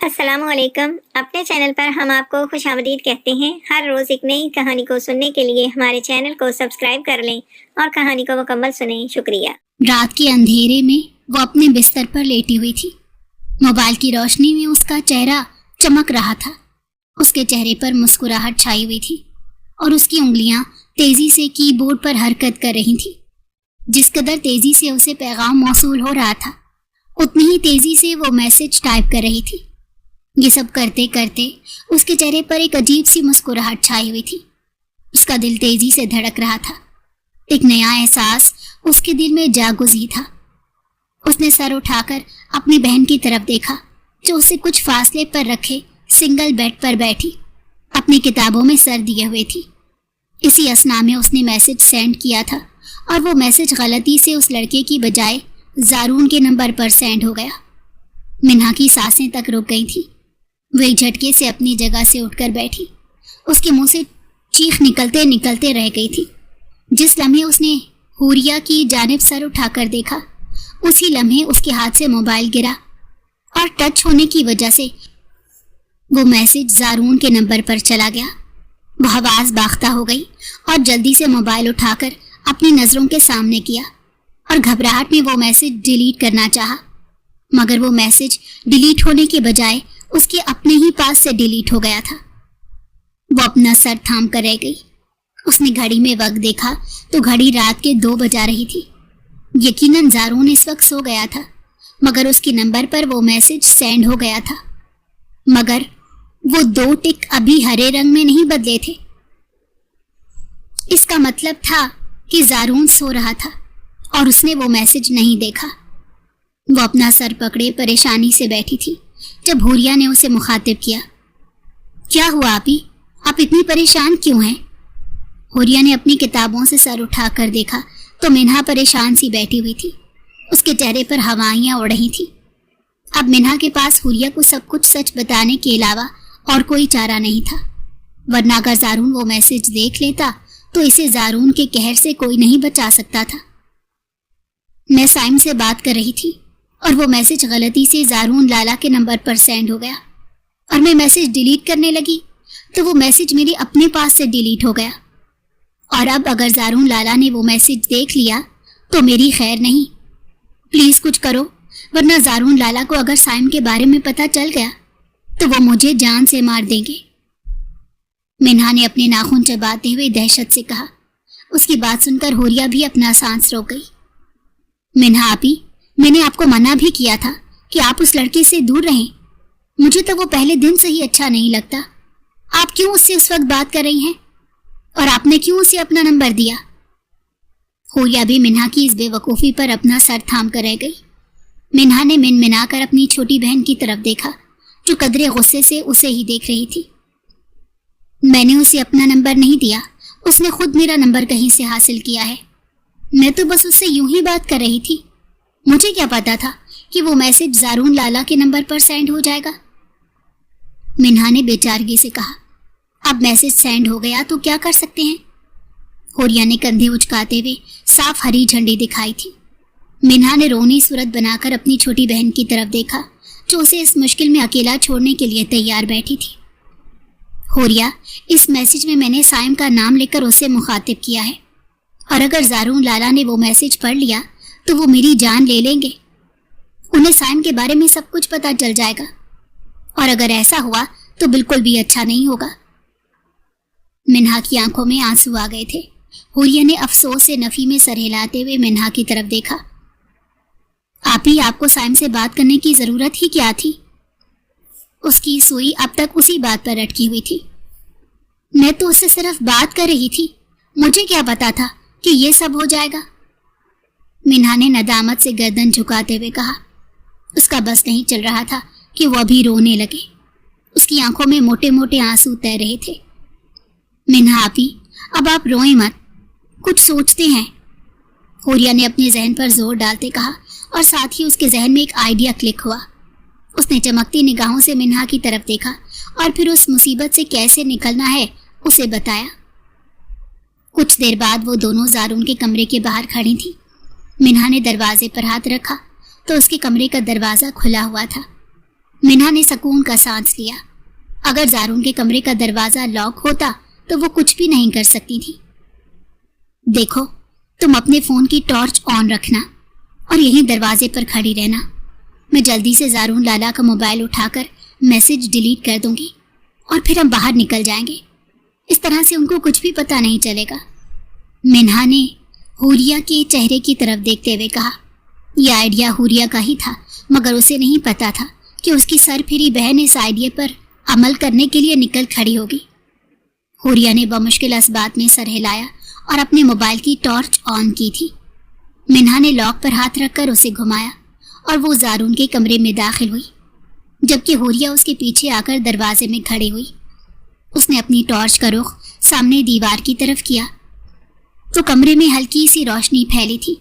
السلام علیکم. اپنے چینل پر ہم آپ کو خوش آمدید کہتے ہیں. ہر روز ایک نئی کہانی کو سننے کے لیے ہمارے چینل کو سبسکرائب کر لیں اور کہانی کو مکمل سنیں. شکریہ. رات کے اندھیرے میں وہ اپنے بستر پر لیٹی ہوئی تھی. موبائل کی روشنی میں اس کا چہرہ چمک رہا تھا. اس کے چہرے پر مسکراہٹ چھائی ہوئی تھی اور اس کی انگلیاں تیزی سے کی بورڈ پر حرکت کر رہی تھیں. جس قدر تیزی سے اسے پیغام موصول ہو رہا تھا اتنی ہی تیزی سے وہ میسج ٹائپ کر رہی تھی. یہ سب کرتے کرتے اس کے چہرے پر ایک عجیب سی مسکراہٹ چھائی ہوئی تھی. اس کا دل تیزی سے دھڑک رہا تھا. ایک نیا احساس اس کے دل میں جاگزی تھا. اس نے سر اٹھا کر اپنی بہن کی طرف دیکھا جو اسے کچھ فاصلے پر رکھے سنگل بیڈ پر بیٹھی اپنی کتابوں میں سر دیے ہوئے تھی. اسی اثنا میں اس نے میسج سینڈ کیا تھا اور وہ میسج غلطی سے اس لڑکے کی بجائے زارون کے نمبر پر سینڈ ہو گیا. منہا کی سانسیں تک رک گئی تھی. وہ ایک جھٹکے سے اپنی جگہ سے اٹھ کر بیٹھی. اس کے منہ سے چیخ نکلتے نکلتے رہ گئی تھی. جس لمحے اس نے حوریہ کی جانب سر اٹھا کر دیکھا اسی لمحے اس کے ہاتھ سے موبائل گرا اور ٹچ ہونے کی وجہ سے وہ میسج زارون کے نمبر پر چلا گیا. وہ حواس باختہ ہو گئی اور جلدی سے موبائل اٹھا کر اپنی نظروں کے سامنے کیا اور گھبراہٹ میں وہ میسج ڈیلیٹ کرنا چاہا. مگر وہ میسج ڈیلیٹ ہونے کے بجائے اس کے اپنے ہی پاس سے ڈیلیٹ ہو گیا تھا. وہ اپنا سر تھام کر رہ گئی. اس نے گھڑی میں وقت دیکھا تو گھڑی رات کے 2 بجا رہی تھی. یقیناً زارون اس وقت سو گیا تھا مگر اس کے نمبر پر وہ میسج سینڈ ہو گیا تھا. مگر وہ 2 ٹک ابھی ہرے رنگ میں نہیں بدلے تھے. اس کا مطلب تھا کہ زارون سو رہا تھا اور اس نے وہ میسج نہیں دیکھا. وہ اپنا سر پکڑے پریشانی سے بیٹھی تھی جب حوریہ نے اسے مخاطب کیا. کیا ہوا آپی؟ آپ اتنی پریشان کیوں ہیں؟ حوریہ نے اپنی کتابوں سے سر اٹھا کر دیکھا تو منہا پریشان سی بیٹھی ہوئی تھی. اس کے چہرے پر ہوائیاں اڑ رہی تھیں. اب منہا کے پاس حوریہ کو سب کچھ سچ بتانے کے علاوہ اور کوئی چارہ نہیں تھا. ورنہ اگر زارون وہ میسج دیکھ لیتا تو اسے زارون کے قہر سے کوئی نہیں بچا سکتا تھا. میں سائم سے بات کر رہی تھی اور وہ میسج غلطی سے زارون لالا کے نمبر پر سینڈ ہو گیا اور میں میسج ڈیلیٹ کرنے لگی تو وہ میسج میرے اپنے پاس سے ڈیلیٹ ہو گیا. اور اب اگر زارون لالا نے وہ میسج دیکھ لیا تو میری خیر نہیں. پلیز کچھ کرو ورنہ زارون لالا کو اگر سائم کے بارے میں پتہ چل گیا تو وہ مجھے جان سے مار دیں گے. منہا نے اپنے ناخن چباتے ہوئے دہشت سے کہا. اس کی بات سن کر حوریہ بھی اپنا سانس روک گئی. منہا آپی، میں نے آپ کو منع بھی کیا تھا کہ آپ اس لڑکے سے دور رہیں. مجھے تو وہ پہلے دن سے ہی اچھا نہیں لگتا. آپ کیوں اس سے اس وقت بات کر رہی ہیں اور آپ نے کیوں اسے اپنا نمبر دیا؟ حوریہ بھی منہا کی اس بے وقوفی پر اپنا سر تھام کر رہ گئی. منہا نے منا کر اپنی چھوٹی بہن کی طرف دیکھا جو قدرے غصے سے اسے ہی دیکھ رہی تھی. میں نے اسے اپنا نمبر نہیں دیا، اس نے خود میرا نمبر کہیں سے حاصل کیا ہے. میں تو بس اس سے یوں ہی بات کر رہی تھی. مجھے کیا پتا تھا کہ وہ میسج زارون لالا کے نمبر پر سینڈ ہو جائے گا. منہا نے بے چارگی سے کہا. اب میسج سینڈ ہو گیا تو کیا کر سکتے ہیں؟ حوریہ نے کندھے اچکاتے ہوئے صاف ہری جھنڈی دکھائی تھی. منہا نے رونی صورت بنا کر اپنی چھوٹی بہن کی طرف دیکھا جو اسے اس مشکل میں اکیلا چھوڑنے کے لیے تیار بیٹھی تھی. حوریہ، اس میسج میں نے سائم کا نام لے کر اسے مخاطب کیا ہے اور اگر زارون لالا نے وہ میسج پڑھ لیا تو وہ میری جان لے لیں گے. انہیں سائم کے بارے میں سب کچھ پتہ چل جائے گا اور اگر ایسا ہوا تو بالکل بھی اچھا نہیں ہوگا. منہا کی آنکھوں میں آنسو آ گئے تھے. حوریہ نے افسوس سے نفی میں سر ہلاتے ہوئے منہا کی طرف دیکھا. آپی، آپ کو سائم سے بات کرنے کی ضرورت ہی کیا تھی؟ اس کی سوئی اب تک اسی بات پر اٹکی ہوئی تھی. میں تو اس سے صرف بات کر رہی تھی، مجھے کیا پتا تھا کہ یہ سب ہو جائے گا. منہا نے ندامت سے گردن جھکاتے ہوئے کہا. اس کا بس نہیں چل رہا تھا کہ وہ ابھی رونے لگے. اس کی آنکھوں میں موٹے موٹے آنسو تیر رہے تھے. منہا آپی، اب آپ روئیں مت، کچھ سوچتے ہیں. حوریہ نے اپنے ذہن پر زور ڈالتے کہا اور ساتھ ہی اس کے ذہن میں ایک آئیڈیا کلک ہوا. اس نے چمکتی نگاہوں سے منہا کی طرف دیکھا اور پھر اس مصیبت سے کیسے نکلنا ہے اسے بتایا. کچھ دیر بعد وہ دونوں زارون کے کمرے کے باہر کھڑی تھی. منہا نے دروازے پر ہاتھ رکھا تو اس کے کمرے کا دروازہ کھلا ہوا تھا. मिन्हा ने सुकून का सांस लिया। अगर ज़ारून के कमरे का दरवाज़ा लॉक होता तो वो कुछ भी नहीं कर सकती थी। देखो, तुम अपने फ़ोन की टॉर्च ऑन रखना और यहीं दरवाजे पर खड़ी रहना। मैं जल्दी से ज़ारून लाला का मोबाइल उठाकर मैसेज डिलीट कर दूंगी और फिर हम बाहर निकल जाएंगे। इस तरह से उनको कुछ भी पता नहीं चलेगा। मिन्हा ने हुरिया के चेहरे की तरफ देखते हुए कहा। यह आइडिया हुरिया का ही था, मगर उसे नहीं पता था कि उसकी सरफिरी बहन इस आइडिया पर अमल करने के लिए निकल खड़ी होगी। हुरिया ने बमुश्किल इस बात में सर हिलाया और अपने मोबाइल की टॉर्च ऑन की थी। मिन्हा ने लॉक पर हाथ रखकर उसे घुमाया और वो ज़ारून के कमरे में दाखिल हुई, जबकि हुरिया उसके पीछे आकर दरवाजे में खड़ी हुई। उसने अपनी टॉर्च का रुख सामने दीवार की तरफ किया तो कमरे में हल्की सी रोशनी फैली थी।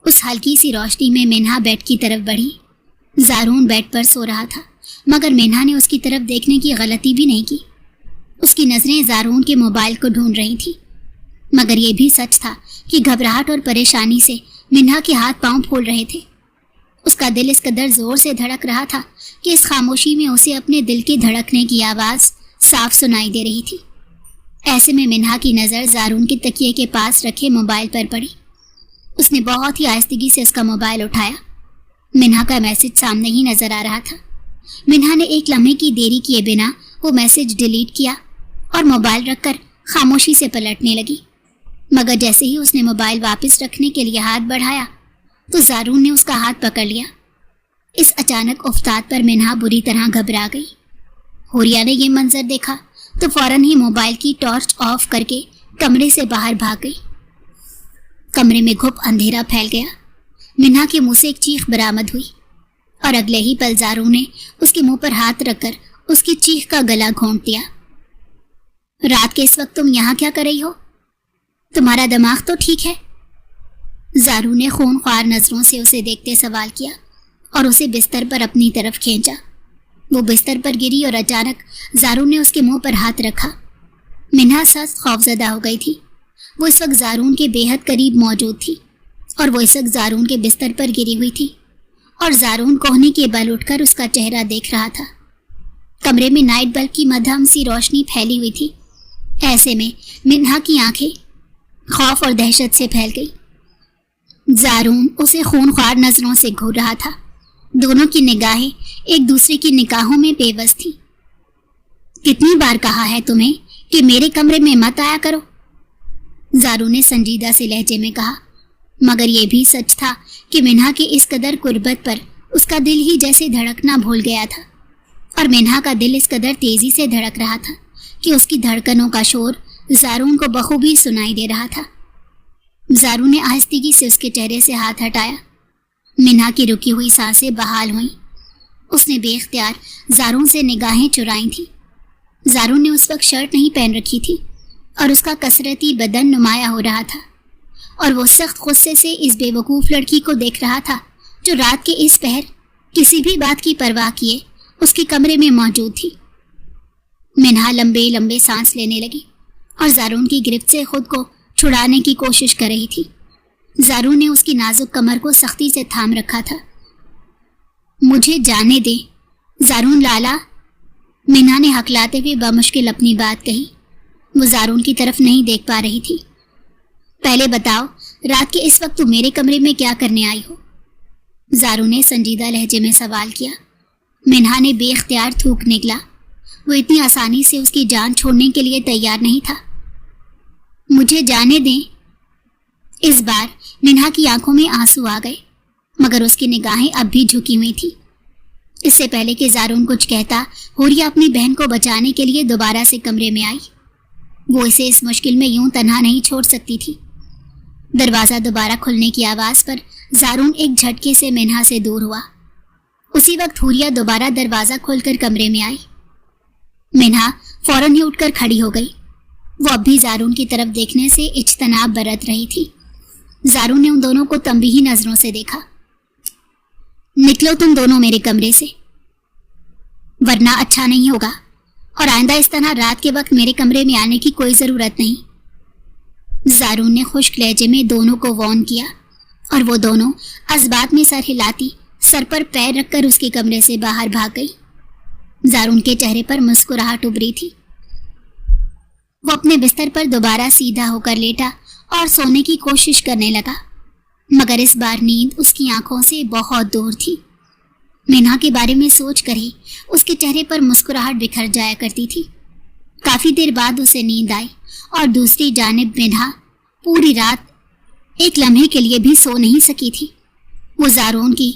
उस हल्की सी रोशनी में मिन्हा बेड की तरफ बढ़ी। ज़ारून बेड पर सो रहा था, मगर मिन्हा ने उसकी तरफ देखने की गलती भी नहीं की। उसकी नज़रें ज़ारून के मोबाइल को ढूंढ रही थी, मगर यह भी सच था कि घबराहट और परेशानी से मिन्हा के हाथ पांव फूल रहे थे। उसका दिल इस कदर जोर से धड़क रहा था कि इस खामोशी में उसे अपने दिल के धड़कने की आवाज़ साफ सुनाई दे रही थी। ऐसे में मिन्हा की नज़र ज़ारून के तकिए के पास रखे मोबाइल पर पड़ी। उसने बहुत ही आहिस्तगी से उसका मोबाइल उठाया। मिन्हा का मैसेज सामने ही नज़र आ रहा था। मिन्हा ने एक लम्हे की देरी किए बिना वो मैसेज डिलीट किया और मोबाइल रखकर खामोशी से पलटने लगी। मगर जैसे ही उसने मोबाइल वापस रखने के लिए हाथ बढ़ाया तो ज़ारून ने उसका हाथ पकड़ लिया। इस अचानक उफ्ताद पर मिन्हा बुरी तरह घबरा गई। हुरिया ने यह मंजर देखा तो फौरन ही मोबाइल की टॉर्च ऑफ करके कमरे से बाहर भाग गई। कमरे में घुप अंधेरा फैल गया। मिन्हा के मुंह से एक चीख बरामद हुई और अगले ही पल ज़ारून ने उसके मुंह पर हाथ रखकर उसकी चीख का गला घोंट दिया। रात के इस वक्त तुम यहाँ क्या कर रही हो? तुम्हारा दिमाग तो ठीक है? ज़ारून ने खूनख्वार नज़रों से उसे देखते सवाल किया और उसे बिस्तर पर अपनी तरफ खींचा। वो बिस्तर पर गिरी और अचानक ज़ारून ने उसके मुंह पर हाथ रखा। मिन्हा सख्त खौफजदा हो गई थी। वो इस वक्त ज़ारून के बेहद करीब मौजूद थी और वो इस वक्त ज़ारून के बिस्तर पर गिरी हुई थी और ज़ारून कोहनी के बल उठकर उसका चेहरा देख रहा था। कमरे में नाइट बल्ब की मध्यम सी रोशनी फैली हुई थी। ऐसे में मिन्हा की आंखें खौफ और दहशत से फैल गई। ज़ारून उसे खूनख्वार नज़रों से घूर रहा था। दोनों की निगाहें एक दूसरे की निगाहों में बेबस थी। कितनी बार कहा है तुम्हें कि मेरे कमरे में मत आया करो? ज़ारून ने संजीदा से लहजे में कहा, मगर यह भी सच था कि मिन्हा के इस कदर कुर्बत पर उसका दिल ही जैसे धड़कना भूल गया था और मिन्हा का दिल इस कदर तेजी से धड़क रहा था कि उसकी धड़कनों का शोर ज़ारून को बखूबी सुनाई दे रहा था। ज़ारून ने आहिस्तगी से उसके चेहरे से हाथ हटाया। मिन्हा की रुकी हुई सांसें बहाल हुईं। उसने बेख्तियार ज़ारून से निगाहें चुराई थी। ज़ारून ने उस वक्त शर्ट नहीं पहन रखी थी और उसका कसरती बदन नुमाया हो रहा था और वो सख्त गुस्से से इस बेवकूफ़ लड़की को देख रहा था जो रात के इस पहर किसी भी बात की परवाह किए उसके कमरे में मौजूद थी। मिन्हा लंबे लंबे सांस लेने लगी और ज़ारून की गिरफ्त से खुद को छुड़ाने की कोशिश कर रही थी। ज़ारून ने उसकी नाजुक कमर को सख्ती से थाम रखा था। मुझे जाने दे ज़ारून लाला, मिन्हा ने हकलाते हुए बमुश्किल अपनी बात कही। वो ज़ारून की तरफ नहीं देख पा रही थी। पहले बताओ, रात के इस वक्त तुम मेरे कमरे में क्या करने आई हो? ज़ारून ने संजीदा लहजे में सवाल किया। मिन्हा ने बेख्तियार थूक निकला। वो इतनी आसानी से उसकी जान छोड़ने के लिए तैयार नहीं था। मुझे जाने दें। इस बार मिन्हा की आंखों में आंसू आ गए, मगर उसकी निगाहें अब भी झुकी हुई थी। इससे पहले कि ज़ारून कुछ कहता, हुरिया अपनी बहन को बचाने के लिए दोबारा से कमरे में आई। वो इसे इस मुश्किल में यूं तन्हा नहीं छोड़ सकती थी। दरवाज़ा दोबारा खुलने की आवाज़ पर ज़ारून एक झटके से मिन्हा से दूर हुआ। उसी वक्त हुरिया दोबारा दरवाज़ा खोलकर कमरे में आई। मिन्हा फौरन ही उठकर खड़ी हो गई। वो अब भी ज़ारून की तरफ देखने से इज्तनाब बरत रही थी। ज़ारून ने उन दोनों को तंबीही नज़रों से देखा। निकलो तुम दोनों मेरे कमरे से, वरना अच्छा नहीं होगा, और आइंदा इस तरह रात के वक्त मेरे कमरे में आने की कोई ज़रूरत नहीं। ज़ारून ने खुश्क लहजे में दोनों को वार्न किया और वो दोनों अज़बात में सर हिलाती सर पर पैर रखकर उसके कमरे से बाहर भाग गई। जारून के चेहरे पर मुस्कुराहट उभरी थी। वो अपने बिस्तर पर दोबारा सीधा होकर लेटा और सोने की कोशिश करने लगा, मगर इस बार नींद उसकी आंखों से बहुत दूर थी। मिन्हा के बारे में सोच कर ही उसके चेहरे पर मुस्कुराहट बिखर जाया करती थी। काफी देर बाद उसे नींद आई और दूसरी जानिब मिन्हा पूरी रात एक लम्हे के लिए भी सो नहीं सकी थी। वो जारून की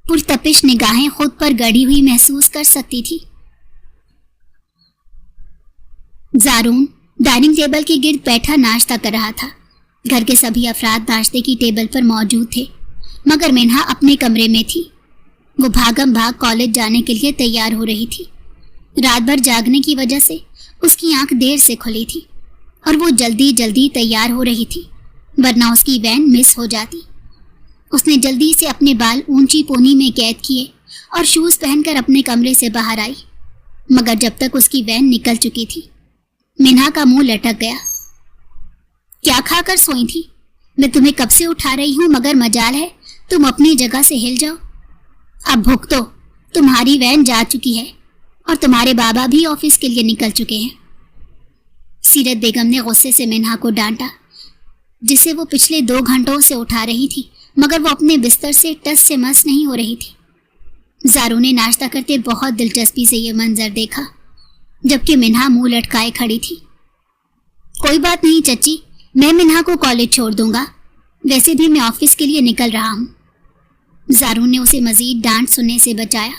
पुरतपिश निगाहें खुद पर गड़ी हुई महसूस कर सकती थी। जारून डाइनिंग टेबल के गिर्द बैठा नाश्ता कर रहा था। घर के सभी अफराद नाश्ते की टेबल पर मौजूद थे, मगर मिन्हा अपने कमरे में थी। वो भागम भाग कॉलेज जाने के लिए तैयार हो रही थी। रात भर जागने की वजह से उसकी आंख देर से खुली थी और वो जल्दी जल्दी तैयार हो रही थी, वरना उसकी वैन मिस हो जाती। उसने जल्दी से अपने बाल ऊंची पोनी में कैद किए और शूज पहनकर अपने कमरे से बाहर आई, मगर जब तक उसकी वैन निकल चुकी थी मिन्हा का मुंह लटक गया। क्या खाकर सोई थी? मैं तुम्हें कब से उठा रही हूं, मगर मजाल है तुम अपनी जगह से हिल जाओ। अब भुगतो, तुम्हारी वैन जा चुकी है और तुम्हारे बाबा भी ऑफिस के लिए निकल चुके हैं। सीरत बेगम ने गुस्से से मिन्हा को डांटा, जिसे वो पिछले 2 घंटों से उठा रही थी, मगर वो अपने बिस्तर से टस से मस नहीं हो रही थी। जारू ने नाश्ता करते बहुत दिलचस्पी से ये मंजर देखा, जबकि मिन्हा मुंह लटकाए खड़ी थी। कोई बात नहीं चच्ची, मैं मिन्हा को कॉलेज छोड़ दूंगा, वैसे भी मैं ऑफिस के लिए निकल रहा हूं। जारू ने उसे मजीद डांट सुनने से बचाया।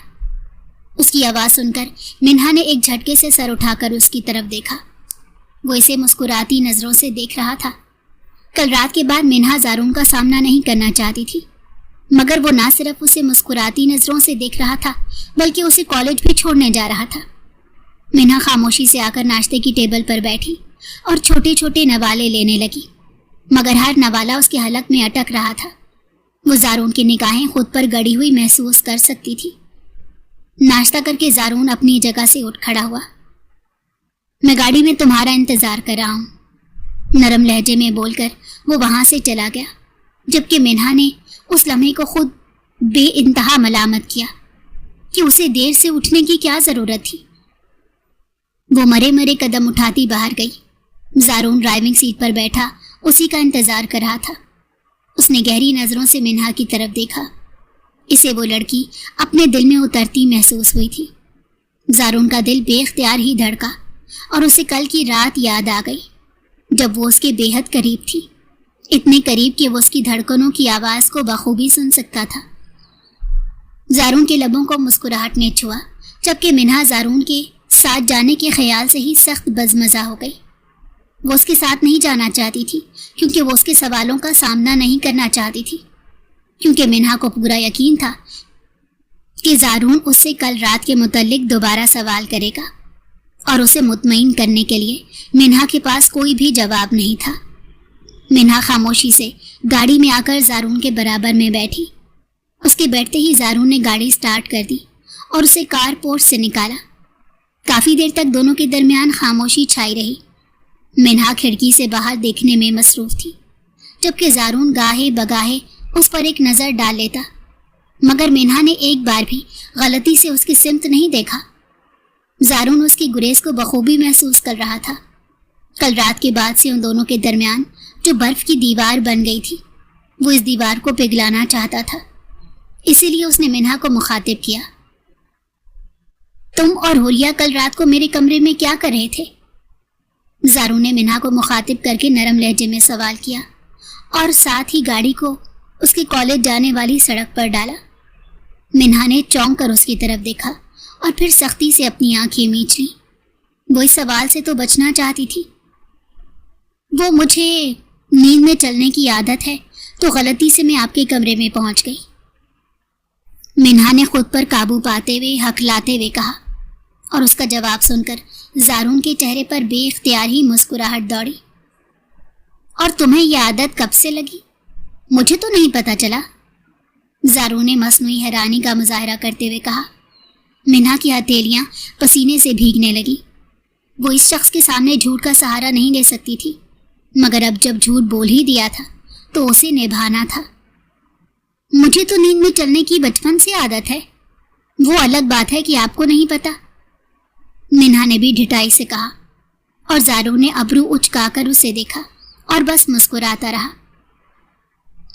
उसकी आवाज सुनकर मिन्हा ने एक झटके से सर उठाकर उसकी तरफ देखा। वो इसे मुस्कुराती नजरों से देख रहा था। कल रात के बाद मिन्हा जारून का सामना नहीं करना चाहती थी, मगर वो ना सिर्फ उसे मुस्कुराती नजरों से देख रहा था, बल्कि उसे कॉलेज भी छोड़ने जा रहा था। मिन्हा खामोशी से आकर नाश्ते की टेबल पर बैठी और छोटे छोटे नवाले लेने लगी, मगर हर नवाला उसके हलक में अटक रहा था। वो जारून की निगाहें खुद पर गड़ी हुई महसूस कर सकती थी। नाश्ता करके जारून अपनी जगह से उठ खड़ा हुआ। मैं गाड़ी में तुम्हारा इंतजार कर रहा हूं, नरम लहजे में बोलकर वो वहां से चला गया, जबकि मिन्हा ने उस लम्हे को खुद बेइंतहा मलामत किया कि उसे देर से उठने की क्या जरूरत थी। वो मरे मरे कदम उठाती बाहर गई। जारून ड्राइविंग सीट पर बैठा उसी का इंतजार कर रहा था। उसने गहरी नजरों से मिन्हा की तरफ देखा। इसे वो लड़की अपने दिल में उतरती महसूस हुई थी। जारून का दिल बेख्तियार ही धड़का और उसे कल की रात याद आ गई, जब वो उसके बेहद करीब थी, इतने करीब कि वो उसकी धड़कनों की आवाज को बखूबी सुन सकता था। जारून के लबों को मुस्कुराहट ने छुआ, जबकि मिन्हा जारून के साथ जाने के ख्याल से ही सख्त बजमजा हो गई। वो उसके साथ नहीं जाना चाहती थी, क्योंकि वो उसके सवालों का सामना नहीं करना चाहती थी, क्योंकि मिन्हा को पूरा यकीन था कि जारून उससे कल रात के मुतल्लिक दोबारा सवाल करेगा, और उसे मुतमईन करने के लिए मिन्हा के पास कोई भी जवाब नहीं था। मिन्हा खामोशी से गाड़ी में आकर जारून के बराबर में बैठी। उसके बैठते ही जारून ने गाड़ी स्टार्ट कर दी और उसे कार पोर्ट से निकाला। काफी देर तक दोनों के दरमियान खामोशी छाई रही। मिन्हा खिड़की से बाहर देखने में मसरूफ थी, जबकि जारून गाहे बगाहे उस पर एक नजर डाल लेता, मगर मिन्हा ने एक बार भी गलती से उसकी सिमत नहीं देखा। जारून उसकी गुरेज को बखूबी महसूस कर रहा था। कल रात के बाद से उन दोनों के दरमियान जो बर्फ की दीवार बन गई थी, वो इस दीवार को पिघलाना चाहता था। इसीलिए उसने मिन्हा को मुखातिब किया, तुम और हुरिया कल रात को मेरे कमरे में क्या कर रहे थे? जारून ने मिन्हा को मुखातिब करके नरम लहजे में सवाल किया और साथ ही गाड़ी को उसके कॉलेज जाने वाली सड़क पर डाला। मिन्हा ने चौंक कर उसकी तरफ देखा और फिर सख्ती से अपनी आंखें मींच ली। वो इस सवाल से तो बचना चाहती थी। वो मुझे नींद में चलने की आदत है, तो गलती से मैं आपके कमरे में पहुंच गई। मिन्हा ने खुद पर काबू पाते हुए हकलाते हुए कहा, और उसका जवाब सुनकर जारून के चेहरे पर बेइख्तियार ही मुस्कुराहट दौड़ी। और तुम्हें यह आदत कब से लगी? मुझे तो नहीं पता चला। जारून ने मसनूई हैरानी का मुजाहरा करते हुए कहा। मिन्हा की हथेलियां पसीने से भीगने लगी। वो इस शख्स के सामने झूठ का सहारा नहीं ले सकती थी, मगर अब जब झूठ बोल ही दिया था तो उसे निभाना था। مجھے تو نیند میں چلنے کی بچپن سے عادت ہے، وہ الگ بات ہے کہ آپ کو نہیں پتا، منہا نے بھی ڈھٹائی سے کہا، اور زارون نے ابرو اچکا کر اسے دیکھا اور بس مسکراتا رہا۔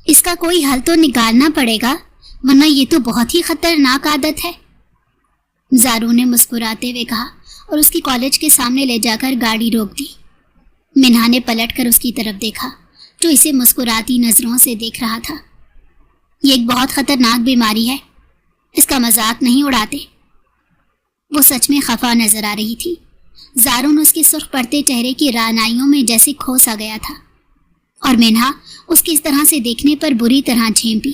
اس کا کوئی حل تو نکالنا پڑے گا، ورنہ یہ تو بہت ہی خطرناک عادت ہے، زارون نے مسکراتے ہوئے کہا اور اس کی کالج کے سامنے لے جا کر گاڑی روک دی۔ منہا نے پلٹ کر اس کی طرف دیکھا جو اسے مسکراتی نظروں سے دیکھ رہا تھا۔ یہ ایک بہت خطرناک بیماری ہے، اس کا مذاق نہیں اڑاتے۔ وہ سچ میں خفا نظر آ رہی تھی۔ زارون اس کے سرخ پڑتے چہرے کی رعنائیوں میں جیسے کھو سا گیا تھا، اور منہا اس کی اس طرح سے دیکھنے پر بری طرح جھیمپی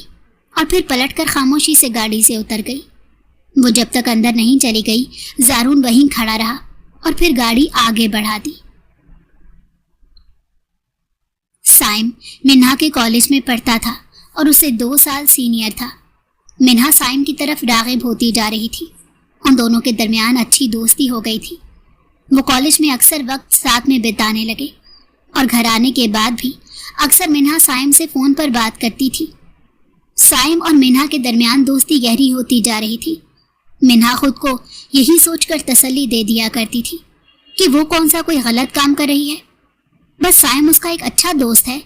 اور پھر پلٹ کر خاموشی سے گاڑی سے اتر گئی۔ وہ جب تک اندر نہیں چلی گئی زارون وہیں کھڑا رہا اور پھر گاڑی آگے بڑھا دی۔ سائم منہا کے کالج میں پڑھتا تھا اور اسے 2 سال سینئر تھا۔ منہا سائم کی طرف راغب ہوتی جا رہی تھی، ان دونوں کے درمیان اچھی دوستی ہو گئی تھی۔ وہ کالج میں اکثر وقت ساتھ میں بتانے لگے اور گھر آنے کے بعد بھی اکثر منہا سائم سے فون پر بات کرتی تھی۔ سائم اور منہا کے درمیان دوستی گہری ہوتی جا رہی تھی۔ منہا خود کو یہی سوچ کر تسلی دے دیا کرتی تھی کہ وہ کون سا کوئی غلط کام کر رہی ہے، بس سائم اس کا ایک اچھا دوست ہے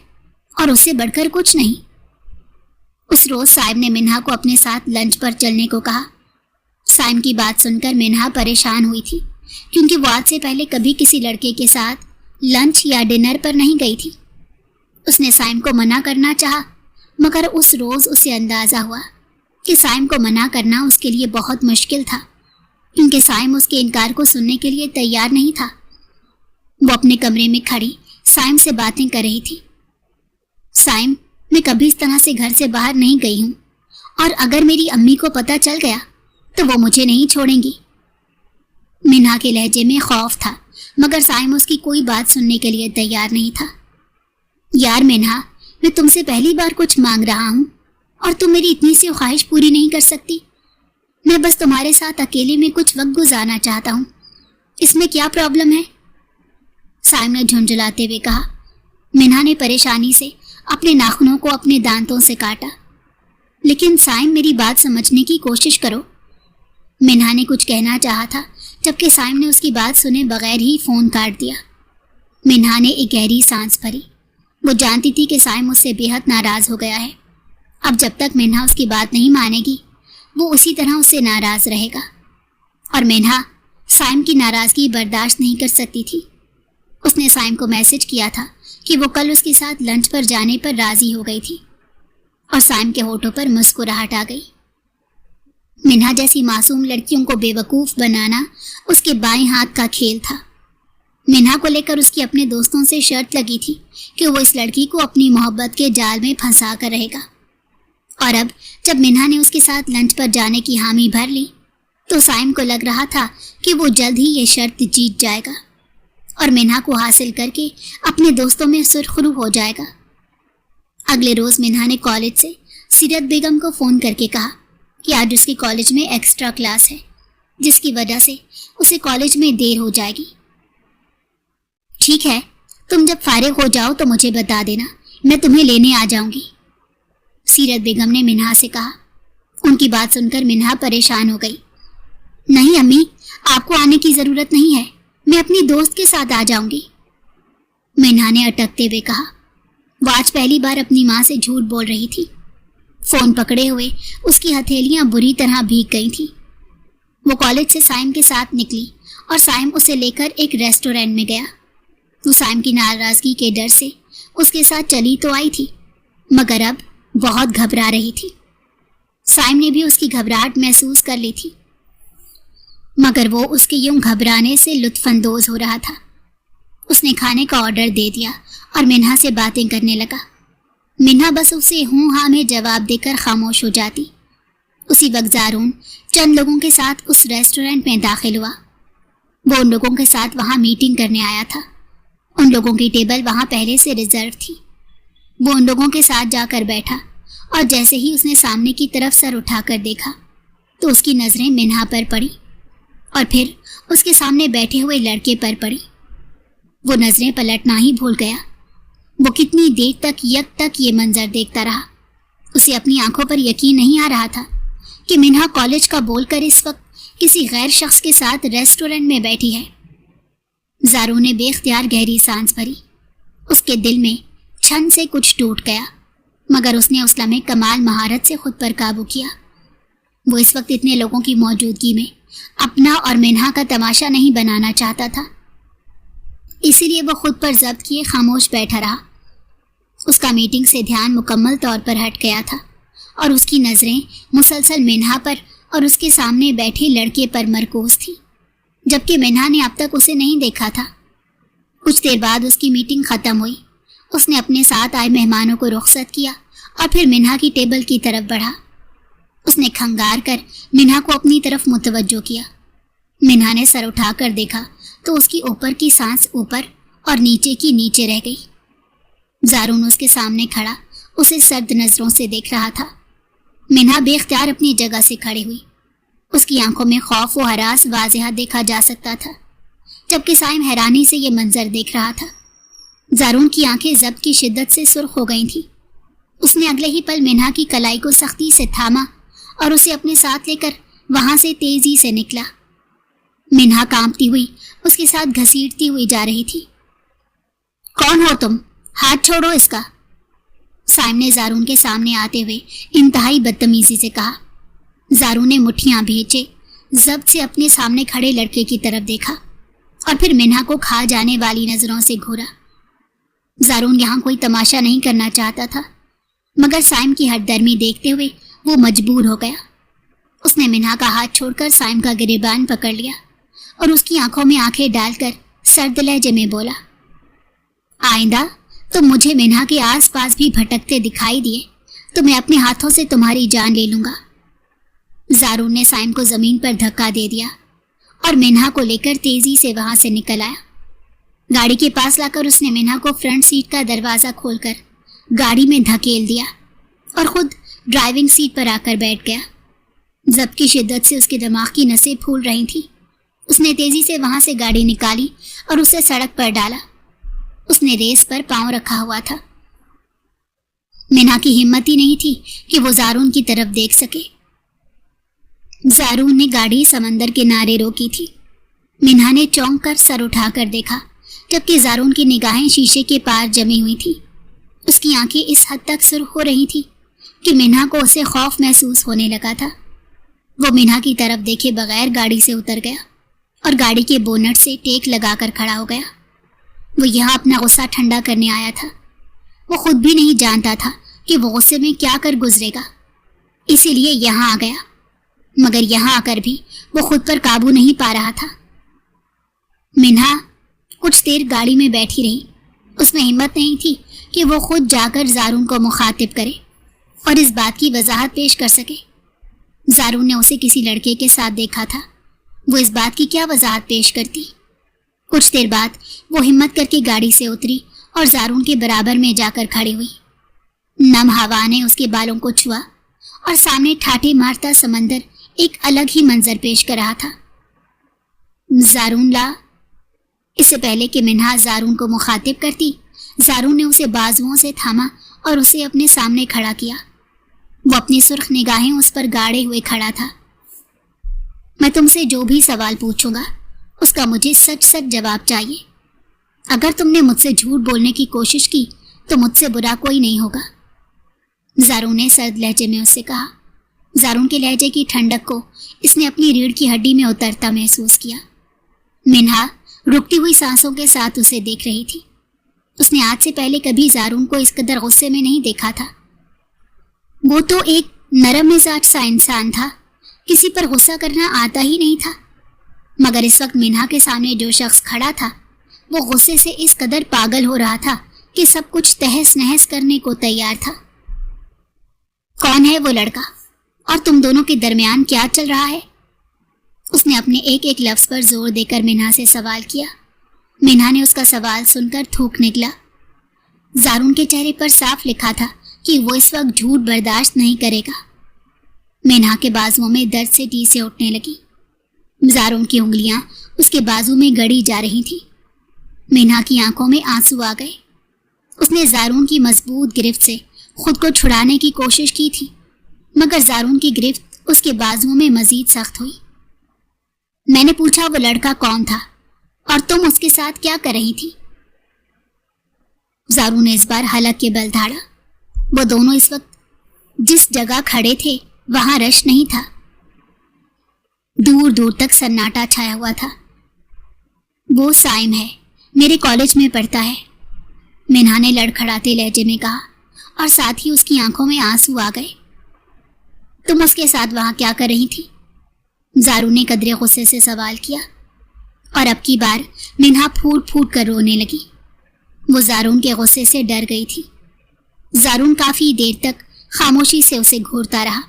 اور اس سے بڑھ کر کچھ نہیں۔ اس روز سائم نے منہا کو اپنے ساتھ لنچ پر چلنے کو کہا۔ سائم کی بات سن کر منہا پریشان ہوئی تھی، کیونکہ وہ آج سے پہلے کبھی کسی لڑکے کے ساتھ لنچ یا ڈنر پر نہیں گئی تھی۔ اس نے سائم کو منع کرنا چاہا، مگر اس روز اسے اندازہ ہوا کہ سائم کو منع کرنا اس کے لیے بہت مشکل تھا، کیونکہ سائم اس کے انکار کو سننے کے لیے تیار نہیں تھا۔ وہ اپنے کمرے میں کھڑی سائم سے باتیں کر رہی تھی۔ سائم، میں کبھی اس طرح سے گھر سے باہر نہیں گئی ہوں، اور اگر میری امی کو پتہ چل گیا تو وہ مجھے نہیں چھوڑیں گی۔ منہا کے لہجے میں خوف تھا، مگر سائم اس کی کوئی بات سننے کے لیے تیار نہیں تھا۔ یار منہا، میں تم سے پہلی بار کچھ مانگ رہا ہوں اور تم میری اتنی سی خواہش پوری نہیں کر سکتی۔ میں بس تمہارے ساتھ اکیلے میں کچھ وقت گزارنا چاہتا ہوں، اس میں کیا پرابلم ہے؟ سائم نے جھنجھلاتے ہوئے کہا۔ منہا نے پریشانی سے اپنے ناخنوں کو اپنے دانتوں سے کاٹا۔ لیکن سائم، میری بات سمجھنے کی کوشش کرو۔ منہا نے کچھ کہنا چاہا تھا، جبکہ سائم نے اس کی بات سنے بغیر ہی فون کاٹ دیا۔ منہا نے ایک گہری سانس بھری۔ وہ جانتی تھی کہ سائم اس سے بے حد ناراض ہو گیا ہے۔ اب جب تک منہا اس کی بات نہیں مانے گی وہ اسی طرح اس سے ناراض رہے گا، اور منہا سائم کی ناراضگی برداشت نہیں کر سکتی تھی۔ اس نے سائم کو میسج کیا تھا کہ وہ کل اس کے ساتھ لنچ پر جانے پر راضی ہو گئی تھی، اور سائم کے ہونٹوں پر مسکراہٹ آ گئی۔ منہا جیسی معصوم لڑکیوں کو بے وقوف بنانا اس کے بائیں ہاتھ کا کھیل تھا۔ منہا کو لے کر اس کی اپنے دوستوں سے شرط لگی تھی کہ وہ اس لڑکی کو اپنی محبت کے جال میں پھنسا کر رہے گا، اور اب جب منہا نے اس کے ساتھ لنچ پر جانے کی حامی بھر لی تو سائم کو لگ رہا تھا کہ وہ جلد ہی یہ شرط جیت جائے گا اور منہا کو حاصل کر کے اپنے دوستوں میں سرخرو ہو جائے گا۔ اگلے روز منہا نے کالج سے سیرت بیگم کو فون کر کے کہا کہ آج اس کے کالج میں ایکسٹرا کلاس ہے، جس کی وجہ سے اسے کالج میں دیر ہو جائے گی۔ ٹھیک ہے، تم جب فارغ ہو جاؤ تو مجھے بتا دینا، میں تمہیں لینے آ جاؤں گی، سیرت بیگم نے منہا سے کہا۔ ان کی بات سن کر منہا پریشان ہو گئی۔ نہیں امی، آپ کو آنے کی ضرورت نہیں ہے، میں اپنی دوست کے ساتھ آ جاؤں گی، منہا نے اٹکتے ہوئے کہا۔ وہ آج پہلی بار اپنی ماں سے جھوٹ بول رہی تھی۔ فون پکڑے ہوئے اس کی ہتھیلیاں بری طرح بھیگ گئی تھیں۔ وہ کالج سے سائم کے ساتھ نکلی اور سائم اسے لے کر ایک ریسٹورینٹ میں گیا۔ وہ سائم کی ناراضگی کے ڈر سے اس کے ساتھ چلی تو آئی تھی، مگر اب بہت گھبرا رہی تھی۔ سائم نے بھی اس کی گھبراہٹ محسوس کر لی تھی، مگر وہ اس کے یوں گھبرانے سے لطف اندوز ہو رہا تھا۔ اس نے کھانے کا آرڈر دے دیا اور منہا سے باتیں کرنے لگا۔ منہا بس اسے ہوں ہاں میں جواب دے کر خاموش ہو جاتی۔ اسی وقت زارون چند لوگوں کے ساتھ اس ریسٹورینٹ میں داخل ہوا۔ وہ ان لوگوں کے ساتھ وہاں میٹنگ کرنے آیا تھا۔ ان لوگوں کی ٹیبل وہاں پہلے سے ریزرو تھی۔ وہ ان لوگوں کے ساتھ جا کر بیٹھا، اور جیسے ہی اس نے سامنے کی طرف سر اٹھا کر دیکھا تو اس کی نظریں منہا پر پڑی اور پھر اس کے سامنے بیٹھے ہوئے لڑکے پر پڑی۔ وہ نظریں پلٹنا ہی بھول گیا۔ وہ کتنی دیر تک یک تک یہ منظر دیکھتا رہا، اسے اپنی آنکھوں پر یقین نہیں آ رہا تھا کہ منہا کالج کا بول کر اس وقت کسی غیر شخص کے ساتھ ریسٹورنٹ میں بیٹھی ہے۔ زارون نے بے اختیار گہری سانس بھری۔ اس کے دل میں چھن سے کچھ ٹوٹ گیا، مگر اس نے اس لمحے کمال مہارت سے خود پر قابو کیا۔ وہ اس وقت اتنے لوگوں کی موجودگی میں اپنا اور منہا کا تماشا نہیں بنانا چاہتا تھا، اسی لیے وہ خود پر ضبط کیے خاموش بیٹھا رہا۔ اس کا میٹنگ سے دھیان مکمل طور پر ہٹ گیا تھا اور اس کی نظریں مسلسل منہا پر اور اس کے سامنے بیٹھے لڑکے پر مرکوز تھی، جبکہ منہا نے اب تک اسے نہیں دیکھا تھا۔ کچھ دیر بعد اس کی میٹنگ ختم ہوئی۔ اس نے اپنے ساتھ آئے مہمانوں کو رخصت کیا اور پھر منہا کی ٹیبل کی طرف بڑھا۔ اس نے کھنگار کر منہا کو اپنی طرف متوجہ کیا۔ منہا نے سر اٹھا کر دیکھا تو اس کی اوپر کی سانس اوپر اور نیچے کی نیچے رہ گئی۔ زارون اس کے سامنے کھڑا اسے سرد نظروں سے دیکھ رہا تھا۔ منہا بے اختیار اپنی جگہ سے کھڑی ہوئی۔ اس کی آنکھوں میں خوف و ہراس واضح دیکھا جا سکتا تھا، جبکہ سائم حیرانی سے یہ منظر دیکھ رہا تھا۔ زارون کی آنکھیں ضبط کی شدت سے سرخ ہو گئی تھیں۔ اس نے اگلے ہی پل منہا کی کلائی کو سختی سے تھاما اور اسے اپنے ساتھ لے کر وہاں سے تیزی سے نکلا۔ منہا کانپتی ہوئی اس کے ساتھ گھسیٹتی ہوئی جا رہی تھی۔ کون ہو تم؟ ہاتھ چھوڑو اس کا، سائم نے زارون کے سامنے آتے ہوئے انتہائی بدتمیزی سے کہا۔ زارون نے مٹھیاں بھیجے ضبط سے اپنے سامنے کھڑے لڑکے کی طرف دیکھا اور پھر منہا کو کھا جانے والی نظروں سے گھورا۔ زارون یہاں کوئی تماشا نہیں کرنا چاہتا تھا، مگر سائم کی ہٹ درمی دیکھتے ہوئے وہ مجبور ہو گیا۔ اس نے منہا کا ہاتھ چھوڑ کر سائم کا گریبان پکڑ لیا اور اس کی آنکھوں میں آنکھیں ڈال کر سرد لہجے میں بولا، آئندہ تم مجھے منہا کے آس پاس بھی بھٹکتے دکھائی دیے تو میں اپنے ہاتھوں سے تمہاری جان لے لوں گا۔ زارون نے سائم کو زمین پر دھکا دے دیا اور منہا کو لے کر تیزی سے وہاں سے نکل آیا۔ گاڑی کے پاس لا کر اس نے منہا کو فرنٹ سیٹ کا دروازہ کھول کر گاڑی میں دھکیل دیا اور خود ڈرائیونگ سیٹ پر آ کر بیٹھ گیا۔ ضبط کی شدت سے اس کے دماغ کی نسیں پھول رہی تھیں۔ اس نے تیزی سے وہاں سے گاڑی نکالی اور اسے سڑک پر ڈالا۔ اس نے ریس پر پاؤں رکھا ہوا تھا۔ منہا کی ہمت ہی نہیں تھی کہ وہ زارون کی طرف دیکھ سکے۔ زارون نے گاڑی سمندر کے کنارے روکی تھی۔ منہا نے چونک کر سر اٹھا کر دیکھا، جبکہ زارون کی نگاہیں شیشے کے پار جمی ہوئی تھی۔ اس کی آنکھیں اس حد تک سرخ ہو رہی تھی کہ منہا کو اسے خوف محسوس ہونے لگا تھا۔ وہ منہا کی طرف دیکھے بغیر گاڑی سے اتر گیا اور گاڑی کے بونٹ سے ٹیک لگا کر کھڑا ہو گیا۔ وہ یہاں اپنا غصہ ٹھنڈا کرنے آیا تھا۔ وہ خود بھی نہیں جانتا تھا کہ وہ غصے میں کیا کر گزرے گا، اسی لیے یہاں آ گیا، مگر یہاں آ کر بھی وہ خود پر قابو نہیں پا رہا تھا۔ منہا کچھ دیر گاڑی میں بیٹھی رہی۔ اس میں ہمت نہیں تھی کہ وہ خود جا کر زارون کو مخاطب کرے اور اس بات کی وضاحت پیش کر سکے۔ زارون نے اسے کسی لڑکے کے ساتھ دیکھا تھا، وہ اس بات کی کیا وضاحت پیش کرتی؟ کچھ دیر بعد وہ ہمت کر کے گاڑی سے اتری اور زارون کے برابر میں جا کر کھڑی ہوئی۔ نم ہوا نے اس کے بالوں کو چھوا اور سامنے ٹھاٹھے مارتا سمندر ایک الگ ہی منظر پیش کر رہا تھا۔ زارون لا۔ اس سے پہلے کہ منہا زارون کو مخاطب کرتی، زارون نے اسے بازوؤں سے تھاما اور اسے اپنے سامنے کھڑا کیا۔ وہ اپنی سرخ نگاہیں اس پر گاڑے ہوئے کھڑا تھا۔ میں تم سے جو بھی سوال پوچھوں گا اس کا مجھے سچ سچ جواب چاہیے۔ اگر تم نے مجھ سے جھوٹ بولنے کی کوشش کی تو مجھ سے برا کوئی نہیں ہوگا، زارون نے سرد لہجے میں اس سے کہا۔ زارون کے لہجے کی ٹھنڈک کو اس نے اپنی ریڑھ کی ہڈی میں اترتا محسوس کیا۔ منہا رکتی ہوئی سانسوں کے ساتھ اسے دیکھ رہی تھی۔ اس نے آج سے پہلے کبھی زارون کو اس قدر غصے میں نہیں دیکھا تھا۔ وہ تو ایک نرم مزاج سا انسان تھا، کسی پر غصہ کرنا آتا ہی نہیں تھا، مگر اس وقت منہا کے سامنے جو شخص کھڑا تھا وہ غصے سے اس قدر پاگل ہو رہا تھا کہ سب کچھ تہس نہس کرنے کو تیار تھا۔ کون ہے وہ لڑکا اور تم دونوں کے درمیان کیا چل رہا ہے؟ اس نے اپنے ایک ایک لفظ پر زور دے کر منہا سے سوال کیا۔ منہا نے اس کا سوال سن کر تھوک نکلا۔ زارون کے چہرے پر صاف لکھا تھا کہ وہ اس وقت جھوٹ برداشت نہیں کرے گا۔ منہا کے بازوؤں میں درد سے ٹیسیں اٹھنے لگی۔ زارون کی انگلیاں اس کے بازو میں گڑی جا رہی تھی۔ منہا کی آنکھوں میں آنسو آ گئے۔ اس نے زارون کی مضبوط گرفت سے खुद को छुड़ाने की कोशिश की थी, मगर ज़ारून की गिरफ्त उसके बाजुओं में मजीद सख्त हुई। मैंने पूछा वो लड़का कौन था और तुम उसके साथ क्या कर रही थी? ज़ारून ने इस बार हलक के बल धाड़ा। वो दोनों इस वक्त जिस जगह खड़े थे वहां रश नहीं था। दूर दूर तक सन्नाटा छाया हुआ था। वो साइम है, मेरे कॉलेज में पढ़ता है, मिन्हा ने लड़खड़ाते लहजे में कहा और साथ ही उसकी आंखों में आंसू आ गए। तुम उसके साथ वहां क्या कर रही थी? ज़ारून ने कदरे गुस्से से सवाल किया और अब की बार मिन्हा फूट फूट कर रोने लगी। वो ज़ारून के गुस्से से डर गई थी। ज़ारून काफी देर तक खामोशी से उसे घूरता रहा,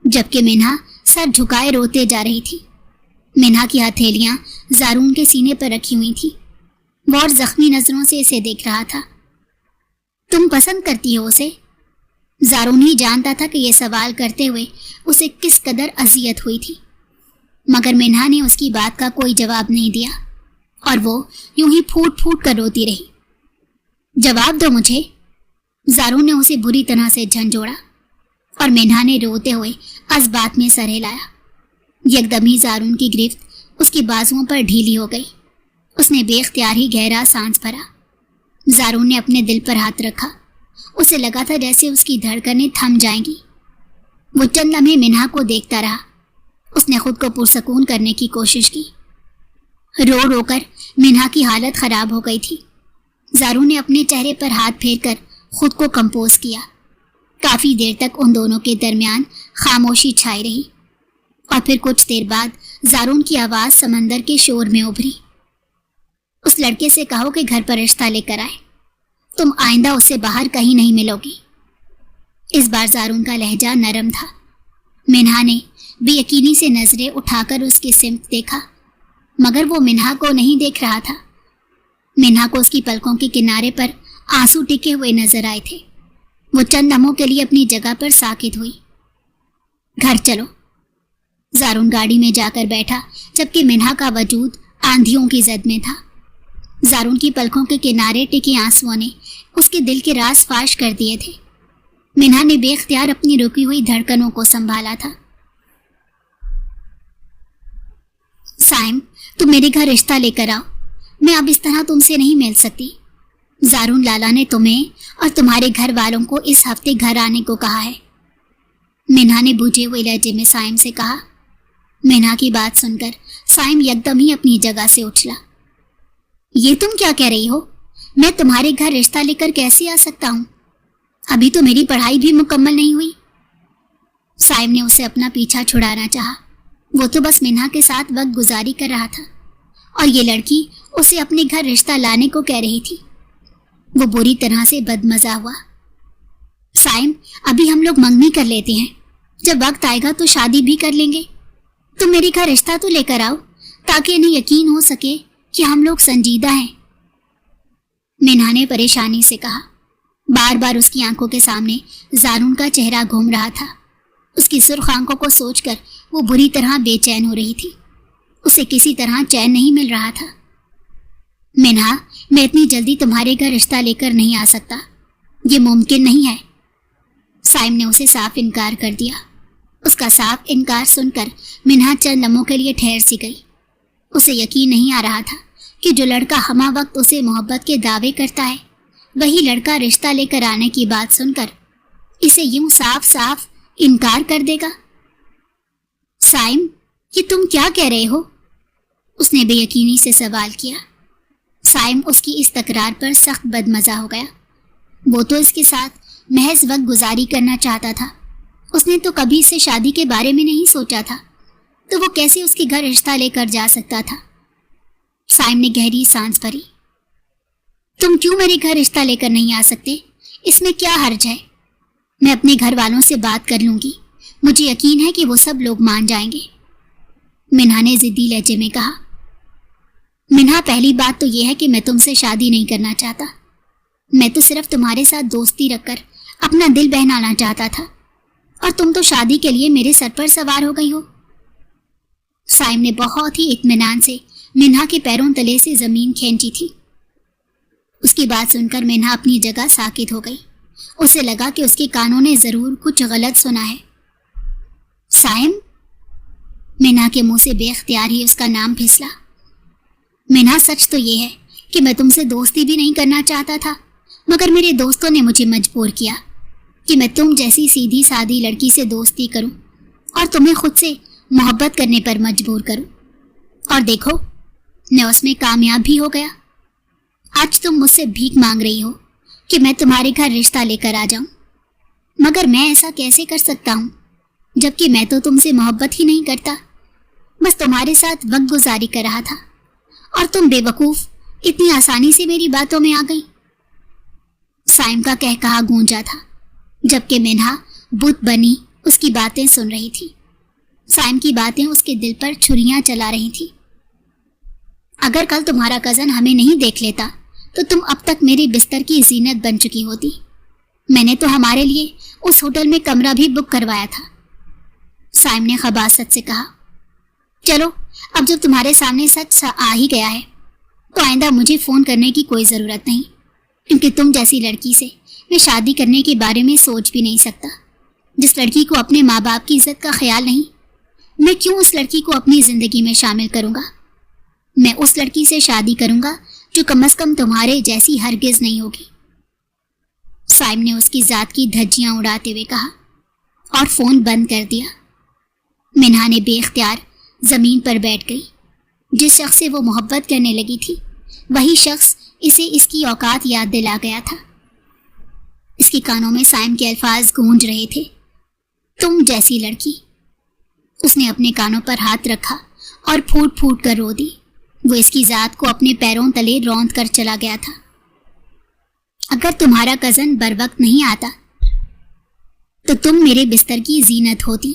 जबकि मिन्हा सर झुकाए रोते जा रही थी। मिन्हा की हथेलियां ज़ारून के सीने पर रखी हुई थी। वो और जख्मी नजरों से इसे देख रहा था। तुम पसंद करती हो उसे? ज़ारून ही जानता था कि यह सवाल करते हुए उसे किस कदर अजियत हुई थी, मगर मिन्हा ने उसकी बात का कोई जवाब नहीं दिया और वो यूं ही फूट फूट कर रोती रही। जवाब दो मुझे। ज़ारून ने उसे बुरी तरह से झंझोड़ा और मिन्हा ने रोते हुए असबात में सर हिलाया। यकदम ही ज़ारून की गिरफ्त उसके बाजुओं पर ढीली हो गई। उसने बेख्तियार ही गहरा सांस भरा। ज़ारून ने अपने दिल पर हाथ रखा। उसे लगा था जैसे उसकी धड़कनें थम जाएंगी। वो चंद लम्हे मिन्हा को देखता रहा। उसने खुद को पुरसकून करने की कोशिश की। रो रो कर मिन्हा की हालत खराब हो गई थी। ज़ारून ने अपने चेहरे पर हाथ फेरकर खुद को कंपोज किया। काफी देर तक उन दोनों के दरमियान खामोशी छाई रही और फिर कुछ देर बाद ज़ारून की आवाज समंदर के शोर में उभरी। उस लड़के से कहो कि घर पर रिश्ता लेकर आए। तुम आइंदा उससे बाहर कहीं नहीं मिलोगी। इस बार ज़ारून का लहजा नरम था। मिन्हा ने बेयकीनी से नजरें उठाकर उसकी सिमत देखा, मगर वो मिन्हा को नहीं देख रहा था। मिन्हा को उसकी पलकों के किनारे पर आंसू टिके हुए नजर आए थे। वो चंद लम्हों के लिए अपनी जगह पर साकित हुई। घर चलो। ज़ारून गाड़ी में जाकर बैठा, जबकि मिन्हा का वजूद आंधियों की जद में था। ज़ारून की पलकों के किनारे टिके आंसुओं ने उसके दिल के राज फाश कर दिए थे। मिन्हा ने बेख्तियार अपनी रुकी हुई धड़कनों को संभाला था। साइम, तुम मेरे घर रिश्ता लेकर आओ। मैं अब इस तरह तुमसे नहीं मिल सकती। ज़ारून लाला ने तुम्हें और तुम्हारे घर वालों को इस हफ्ते घर आने को कहा है। मिन्हा ने बुझे हुए लहजे में साइम से कहा। मिन्हा की बात सुनकर साइम यकदम ही अपनी जगह से उछला। ये तुम क्या कह रही हो? मैं तुम्हारे घर रिश्ता लेकर कैसे आ सकता हूं? अभी तो मेरी पढ़ाई भी मुकम्मल नहीं हुई। साइम ने उसे अपना पीछा छुड़ाना चाहा। वो तो बस मिन्हा के साथ वक्त गुजारी कर रहा था और ये लड़की उसे अपने घर रिश्ता लाने को कह रही थी। वो बुरी तरह से बदमजा हुआ। साइम, अभी हम लोग मंगनी कर लेते हैं, जब वक्त आएगा तो शादी भी कर लेंगे। तुम मेरे घर रिश्ता तो लेकर आओ ताकि इन्हें यकीन हो सके कि हम लोग संजीदा हैं। मिन्हा ने परेशानी से कहा। बार बार उसकी आंखों के सामने ज़ारून का चेहरा घूम रहा था। उसकी सुर्ख आंखों को सोचकर वो बुरी तरह बेचैन हो रही थी। उसे किसी तरह चैन नहीं मिल रहा था। मिन्हा, मैं इतनी जल्दी तुम्हारे घर रिश्ता लेकर नहीं आ सकता। ये मुमकिन नहीं है। साइम ने उसे साफ इनकार कर दिया। उसका साफ इनकार सुनकर मिन्हा चंद लम्हों के लिए ठहर सी गई। उसे यकीन नहीं आ रहा था कि जो लड़का हमा वक्त उसे मोहब्बत के दावे करता है, वही लड़का रिश्ता लेकर आने की बात सुनकर इसे यूं साफ साफ इनकार कर देगा। साइम, ये तुम क्या कह रहे हो? उसने बेयकीनी से सवाल किया। साइम उसकी इस तकरार पर सख्त बदमजा हो गया। वो तो इसके साथ महज वक्त गुजारी करना चाहता था। उसने तो कभी इससे शादी के बारे में नहीं सोचा था, तो वो कैसे उसके घर रिश्ता लेकर जा सकता था? साइम ने गहरी सांस भरी। तुम क्यों मेरे घर रिश्ता लेकर नहीं आ सकते? इसमें क्या हर्ज है? मैं अपने घर वालों से बात कर लूंगी। मुझे यकीन है कि वो सब लोग मान जाएंगे। मिन्हा ने जिद्दी लहजे में कहा। मिन्हा, पहली बात तो यह है कि मैं तुमसे शादी नहीं करना चाहता। मैं तो सिर्फ तुम्हारे साथ दोस्ती रखकर अपना दिल बहलाना चाहता था, और तुम तो शादी के लिए मेरे सर पर सवार हो गई हो। साइम ने बहुत ही इत्मीनान से मिन्हा के पैरों तले से जमीन खींची थी। उसकी बात सुनकर मिन्हा अपनी जगह साकित हो गई اسے لگا کہ اس کے کانوں نے ضرور کچھ غلط سنا ہے۔ سائم؟ مینا کے منہ سے بے اختیار ہی اس کا نام پھسلا۔ مینا، سچ تو یہ ہے کہ میں تم سے دوستی بھی نہیں کرنا چاہتا تھا، مگر میرے دوستوں نے مجھے مجبور کیا کہ میں تم جیسی سیدھی سادی لڑکی سے دوستی کروں اور تمہیں خود سے محبت کرنے پر مجبور کروں، اور دیکھو میں اس میں کامیاب بھی ہو گیا۔ آج تم مجھ سے بھیک مانگ رہی ہو کہ میں تمہارے گھر رشتہ لے کر آ جاؤں، مگر میں ایسا کیسے کر سکتا ہوں جبکہ میں تو تم سے محبت ہی نہیں کرتا، بس تمہارے ساتھ وقت گزاری کر رہا تھا، اور تم بے وقوف اتنی آسانی سے میری باتوں میں آ گئی۔ سائم کا کہا گونجا تھا، جبکہ مینہا بت بنی اس کی باتیں سن رہی تھی۔ سائم کی باتیں اس کے دل پر چھریاں چلا رہی تھی۔ اگر کل تمہارا کزن ہمیں نہیں دیکھ لیتا تو تم اب تک میرے بستر کی زینت بن چکی ہوتی۔ میں نے تو ہمارے لیے اس ہوٹل میں کمرہ بھی بک کروایا تھا۔ سائم نے خباثت سے کہا، چلو اب جب تمہارے سامنے سچ آ ہی گیا ہے تو آئندہ مجھے فون کرنے کی کوئی ضرورت نہیں، کیونکہ تم جیسی لڑکی سے میں شادی کرنے کے بارے میں سوچ بھی نہیں سکتا۔ جس لڑکی کو اپنے ماں باپ کی عزت کا خیال نہیں، میں کیوں اس لڑکی کو اپنی زندگی میں شامل کروں گا؟ میں اس لڑکی سے شادی کروں گا جو کم از کم تمہارے جیسی ہرگز نہیں ہوگی۔ سائم نے اس کی ذات کی دھجیاں اڑاتے ہوئے کہا اور فون بند کر دیا۔ مینہا نے بے اختیار زمین پر بیٹھ گئی۔ جس شخص سے وہ محبت کرنے لگی تھی وہی شخص اسے اس کی اوقات یاد دلا گیا تھا۔ اس کے کانوں میں سائم کے الفاظ گونج رہے تھے، تم جیسی لڑکی۔ اس نے اپنے کانوں پر ہاتھ رکھا اور پھوٹ پھوٹ کر رو دی۔ وہ اس کی ذات کو اپنے پیروں تلے روند کر چلا گیا تھا۔ اگر تمہارا کزن بر وقت نہیں آتا تو تم میرے بستر کی زینت ہوتی۔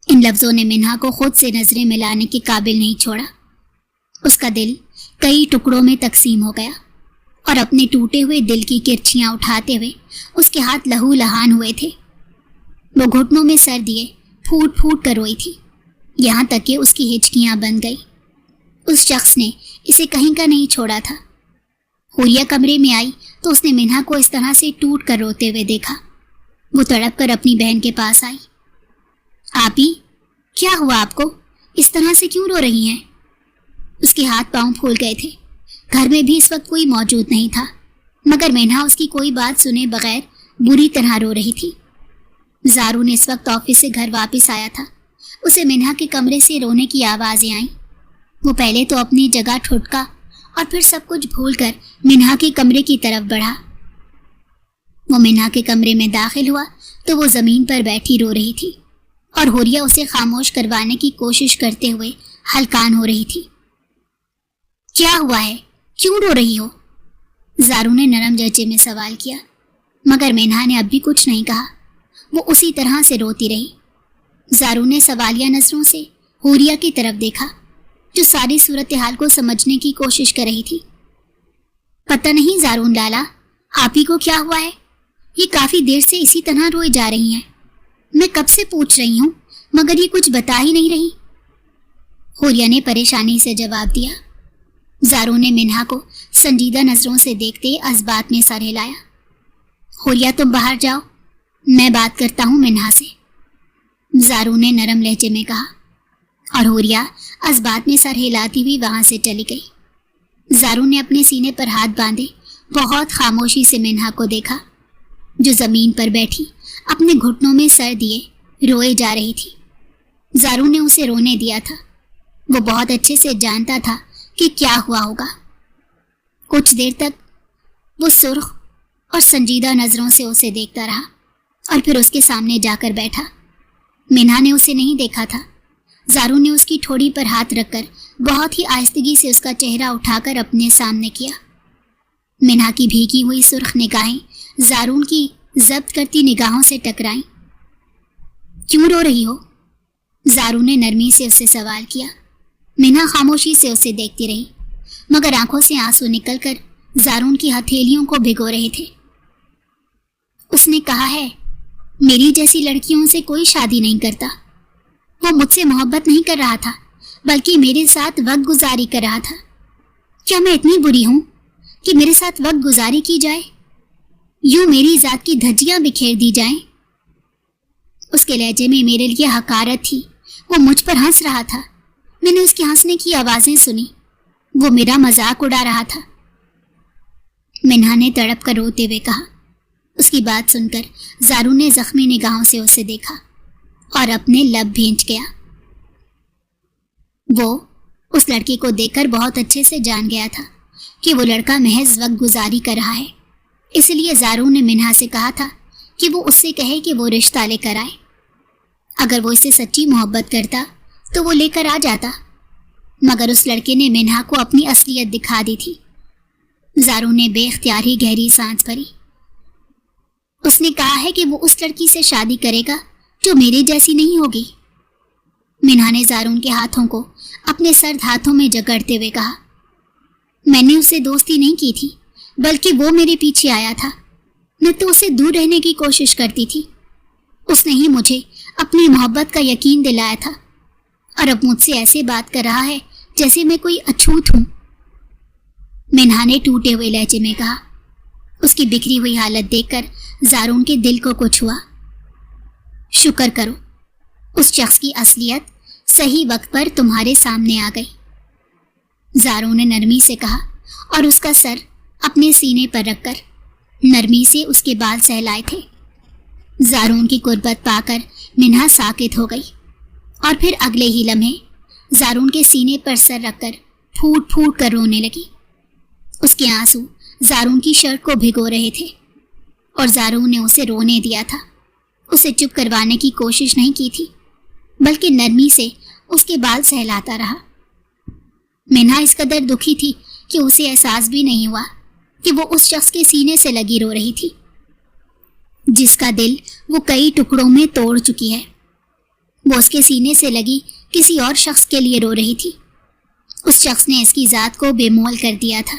ان لفظوں نے مینہا کو خود سے نظریں ملانے کے قابل نہیں چھوڑا۔ اس کا دل کئی ٹکڑوں میں تقسیم ہو گیا اور اپنے ٹوٹے ہوئے دل کی کرچیاں اٹھاتے ہوئے اس کے ہاتھ لہو لہان ہوئے تھے۔ وہ گھٹنوں میں سر دیے پھوٹ پھوٹ کر روئی تھی، یہاں تک کہ اس کی ہچکیاں بن گئی۔ اس شخص نے اسے کہیں کا نہیں چھوڑا تھا۔ حوریہ کمرے میں آئی تو اس نے مینہا کو اس طرح سے ٹوٹ کر روتے ہوئے دیکھا۔ وہ تڑپ کر اپنی بہن کے پاس آئی۔ آپی، کیا ہوا آپ کو؟ اس طرح سے کیوں رو رہی ہیں؟ اس کے ہاتھ پاؤں پھول گئے تھے۔ گھر میں بھی اس وقت کوئی موجود نہیں تھا، مگر مینہا اس کی کوئی بات سنے بغیر بری طرح رو رہی تھی۔ زارون اس وقت آفس سے گھر واپس آیا تھا۔ اسے مینہا کے کمرے سے رونے کی آوازیں آئیں۔ وہ پہلے تو اپنی جگہ ٹھٹکا اور پھر سب کچھ بھول کر مینہا کے کمرے کی طرف بڑھا۔ وہ مینہا کے کمرے میں داخل ہوا تو وہ زمین پر بیٹھی رو رہی تھی اور حوریہ اسے خاموش کروانے کی کوشش کرتے ہوئے ہلکان ہو رہی تھی۔ کیا ہوا ہے؟ کیوں رو رہی ہو؟ زارون نے نرم لہجے میں سوال کیا، مگر مینہا نے اب بھی کچھ نہیں کہا۔ وہ اسی طرح سے روتی رہی۔ زارون نے سوالیہ نظروں سے حوریہ کی طرف دیکھا جو ساری صورتحال کو سمجھنے کی کوشش کر رہی تھی۔ پتہ نہیں زارون لالا، آپ ہی کو کیا ہوا ہے؟ یہ کافی دیر سے اسی طرح روئے جا رہی ہیں۔ میں کب سے پوچھ رہی ہوں مگر یہ کچھ بتا ہی نہیں رہی۔ حوریہ نے پریشانی سے جواب دیا۔ زارون نے مینہا کو سنجیدہ نظروں سے دیکھتے اس بات میں سر ہلایا۔ حوریہ تم باہر جاؤ، میں بات کرتا ہوں مینہا سے، زارون نے نرم لہجے میں کہا، اور حوریہ اس بات میں سر ہلاتی ہوئی وہاں سے چلی گئی۔ زارون نے اپنے سینے پر ہاتھ باندھے بہت خاموشی سے مینہا کو دیکھا جو زمین پر بیٹھی اپنے گھٹنوں میں سر دیے روئے جا رہی تھی۔ زارون نے اسے رونے دیا تھا۔ وہ بہت اچھے سے جانتا تھا کہ کیا ہوا ہوگا۔ کچھ دیر تک وہ سرخ اور سنجیدہ نظروں سے اسے دیکھتا رہا اور پھر اس کے سامنے جا کر بیٹھا۔ مینہا نے اسے نہیں دیکھا تھا۔ زارون نے اس کی ٹھوڑی پر ہاتھ رکھ کر بہت ہی آہستگی سے اس کا چہرہ اٹھا کر اپنے سامنے کیا۔ مینہا کی بھیگی ہوئی سرخ نگاہیں زارون کی ضبط کرتی نگاہوں سے ٹکرائیں۔ کیوں رو رہی ہو؟ زارون نے نرمی سے اس سے سوال کیا۔ مینہا خاموشی سے اسے دیکھتی رہی، مگر آنکھوں سے آنسو نکل کر زارون کی ہتھیلیوں کو بھگو رہے تھے۔ اس نے کہا ہے میری جیسی لڑکیوں سے کوئی شادی نہیں کرتا۔ وہ مجھ سے محبت نہیں کر رہا تھا بلکہ میرے ساتھ وقت گزاری کر رہا تھا۔ کیا میں اتنی بری ہوں کہ میرے ساتھ وقت گزاری کی جائے؟ यूं मेरी जात की धज्जियां बिखेर दी जाएं। उसके लहजे में मेरे लिए हकारत थी। वो मुझ पर हंस रहा था। मैंने उसके हंसने की आवाजें सुनी। वो मेरा मजाक उड़ा रहा था। मिन्हा ने तड़प कर रोते हुए कहा। उसकी बात सुनकर जारू ने जख्मी निगाहों से उसे देखा और अपने लब भींच गया। वो उस लड़के को देखकर बहुत अच्छे से जान गया था कि वो लड़का महज वक्त गुजारी कर रहा है। इसलिए जारू ने मिन्हा से कहा था कि वो उससे कहे कि वो रिश्ता लेकर आए। अगर वो इससे सच्ची मोहब्बत करता तो वो लेकर आ जाता, मगर उस लड़के ने मिन्हा को अपनी असलियत दिखा दी थी। जारू ने बेख्तियार ही गहरी सांस भरी। उसने कहा है कि वो उस लड़की से शादी करेगा जो मेरे जैसी नहीं होगी। मिन्हा ने जारून के हाथों को अपने सर्द हाथों में जकड़ते हुए कहा। मैंने उससे दोस्ती नहीं की थी, बल्कि वो मेरे पीछे आया था। मैं तो उससे दूर रहने की कोशिश करती थी। उसने ही मुझे अपनी मोहब्बत का यकीन दिलाया था और अब मुझसे ऐसे बात कर रहा है जैसे मैं कोई अछूत हूं। मिन्हा ने टूटे हुए लहजे में कहा। उसकी बिखरी हुई हालत देखकर जारून के दिल को कुछ हुआ। शुक्र करो, उस शख्स की असलियत सही वक्त पर तुम्हारे सामने आ गई, जारून ने नरमी से कहा और उसका सर अपने सीने पर रखकर नरमी से उसके बाल सहलाए थे। जारून की कुर्बत पाकर मिन्हा साकित हो गई और फिर अगले ही लम्हे जारून के सीने पर सर रखकर फूट फूट कर रोने लगी। उसके आंसू जारून की शर्ट को भिगो रहे थे और जारून ने उसे रोने दिया था। उसे चुप करवाने की कोशिश नहीं की थी, बल्कि नरमी से उसके बाल सहलाता रहा। मिन्हा इस कदर दुखी थी कि उसे एहसास भी नहीं हुआ कि वो उस शख्स के सीने से लगी रो रही थी, जिसका दिल वो कई टुकड़ों में तोड़ चुकी है। वो उसके सीने से लगी किसी और शख्स के लिए रो रही थी। उस शख्स ने इसकी जात को बेमोल कर दिया था,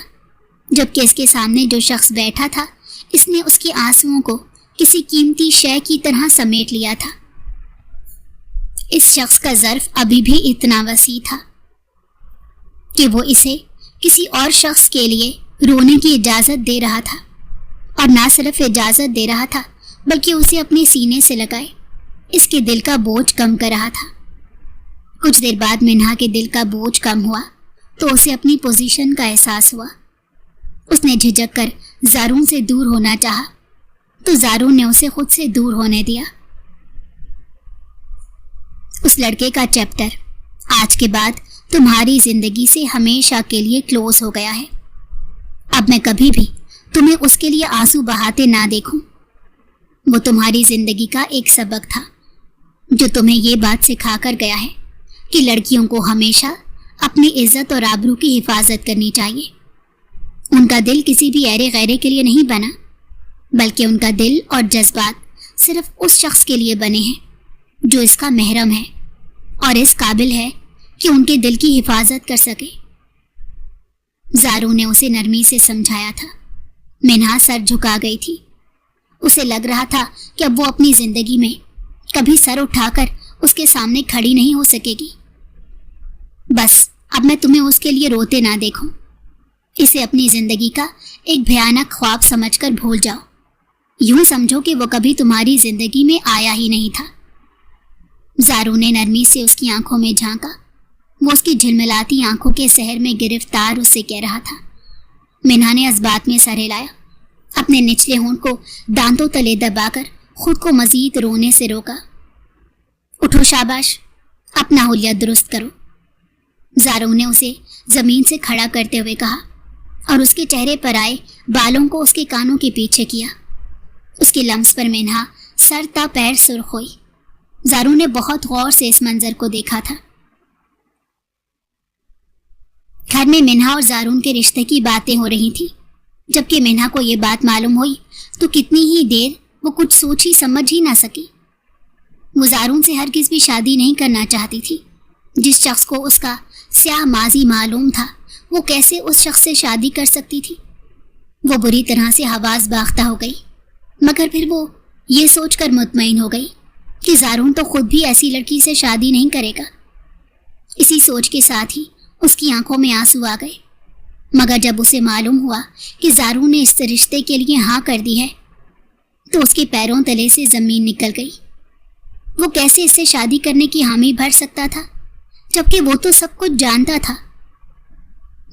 जबकि इसके सामने जो शख्स बैठा था, इसने उसके आंसुओं को किसी कीमती शय की तरह समेट लिया था। इस शख्स का ज़र्फ अभी भी इतना वसी था कि वो इसे किसी और शख्स के लिए रोने की इजाज़त दे रहा था, और ना सिर्फ इजाज़त दे रहा था बल्कि उसे अपने सीने से लगाए इसके दिल का बोझ कम कर रहा था। कुछ देर बाद मिन्हा के दिल का बोझ कम हुआ तो उसे अपनी पोजीशन का एहसास हुआ। उसने झिझक कर जारून से दूर होना चाहा तो जारून ने उसे खुद से दूर होने दिया। उस लड़के का चैप्टर आज के बाद तुम्हारी जिंदगी से हमेशा के लिए क्लोज हो गया है। अब मैं कभी भी तुम्हें उसके लिए आंसू बहाते ना देखूं। वो तुम्हारी जिंदगी का एक सबक था जो तुम्हें ये बात सिखा कर गया है कि लड़कियों को हमेशा अपनी इज्जत और आबरू की हिफाजत करनी चाहिए। उनका दिल किसी भी ऐरे गैरे के लिए नहीं बना, बल्कि उनका दिल और जज्बात सिर्फ उस शख्स के लिए बने हैं जो इसका महरम है और इस काबिल है कि उनके दिल की हिफाजत कर सके। जारू ने उसे नरमी से समझाया था। मिन्हा सर झुका गई थी। उसे लग रहा था कि अब वो अपनी जिंदगी में कभी सर उठाकर उसके सामने खड़ी नहीं हो सकेगी। बस अब मैं तुम्हें उसके लिए रोते ना देखूं। इसे अपनी जिंदगी का एक भयानक ख्वाब समझकर भूल जाओ। यूं समझो कि वो कभी तुम्हारी जिंदगी में आया ही नहीं था। जारू ने नरमी से उसकी आंखों में झांका। वो उसकी झिलमिलाती आंखों के सहर में गिरफ्तार उससे कह रहा था। मिन्हा ने इस बात में सर हिलाया, अपने निचले होंठ को दांतों तले दबाकर खुद को मजीद रोने से रोका। उठो शाबाश, अपना हुलिया दुरुस्त करो। जारू ने उसे जमीन से खड़ा करते हुए कहा और उसके चेहरे पर आए बालों को उसके कानों के पीछे किया। उसकी लम्स पर मिन्हा सर ता पैर सुर्ख हुई। जारू ने बहुत गौर से इस मंजर को देखा था। घर में मिन्हा और जारून के रिश्ते की बातें हो रही थी। जबकि मिन्हा को यह बात मालूम हुई तो कितनी ही देर वो कुछ सोच ही समझ ही ना सकी। वो जारून से हरगिज़ भी शादी नहीं करना चाहती थी। जिस शख्स को उसका स्याह माजी मालूम था, वो कैसे उस शख्स से शादी कर सकती थी। वो बुरी तरह से हवास बाख्ता हो गई, मगर फिर वो ये सोचकर मुतमईन हो गई कि जारून तो खुद भी ऐसी लड़की से शादी नहीं करेगा। इसी सोच के साथ ही उसकी आंखों में आंसू आ गए। मगर जब उसे मालूम हुआ कि जारून ने इस रिश्ते के लिए हाँ कर दी है, तो उसके पैरों तले से जमीन निकल गई। वो कैसे इससे शादी करने की हामी भर सकता था, जबकि वो तो सब कुछ जानता था।